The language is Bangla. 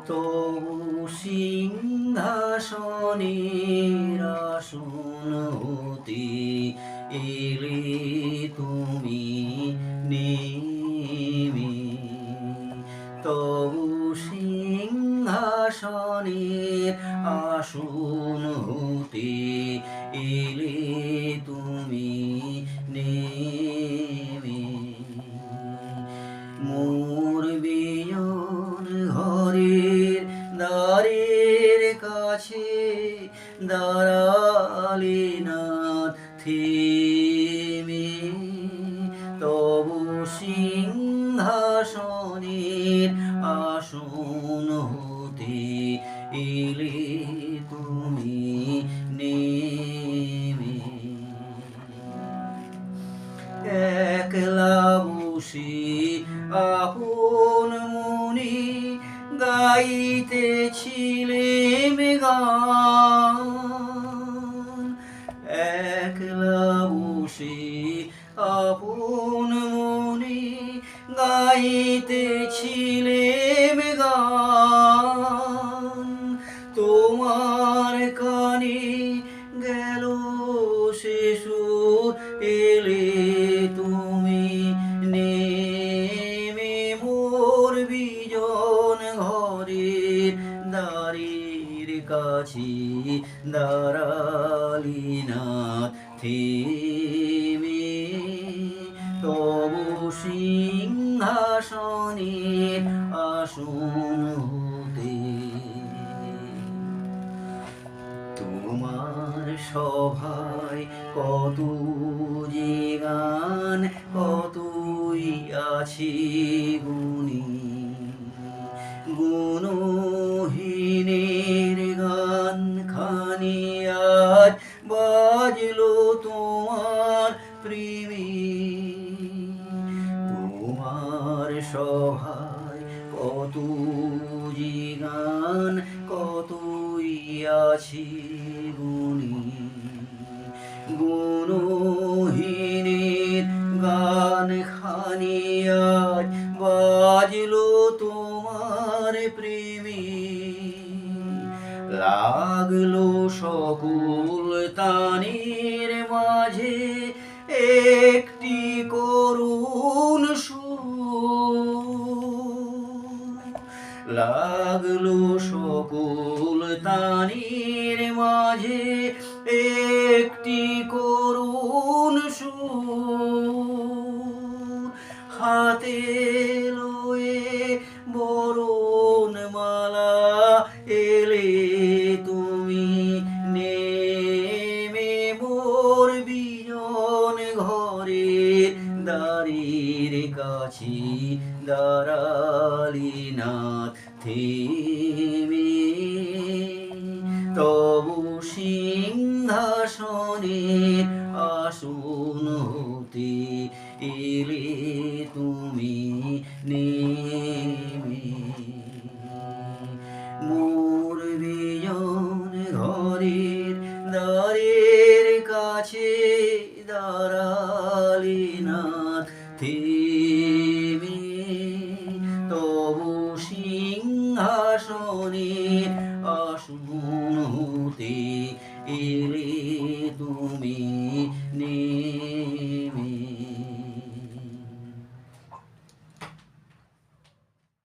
তবু সিংহাসনের আসন হতে এলে তুমি নেমে, তবু সিংহাসনের আসন হতে এলে তুমি নেমে। মোর বিজন ঘরের দ্বারের কাছে দাঁড়ালে না থেমে, তবু সিংহাসনের আসন হতে এলে তুমি নেমে। একলা বসে আপন মনে গাইতেছিলেম গান, একলা বসে আপন মনে গাইতেছিলেম গান। তোমার কানে গেল সে সুর, এলে তুমি নেমে। মোর বিজন ঘরের দ্বারের কাছে দাঁড়ালি না থেমে, তবু সিংহাসনের আসন হতে। তোমার সভায় কত যে গান, কতই আছে গুণী, গুণহীনের গান খানি আজ বাজলো তোমার প্রেমে। তোমার সভায় কত যে গান, কতই আছে গুণী, গুণহীনের গান খানি আজ বাজলো তোমার প্রেমে। লাগলো সকল তানের মাঝে একটি করুণ সুর, লাগলো সকল তানের মাঝে একটি করুণ সুর। হাতে লয়ে বরণ মালা এলে তুমি নেমে, মোর বিজন ঘরের দ্বারের কাছে দাঁড়ালি না থেমে, তবু সিংহাসনের আসন হতে এলে তুমি নেমে। মোর বিজন ঘরের দ্বারের কাছে দাঁড়ালি না থেমে, তবু সিংহাসনের আসন হতে এলে তুমি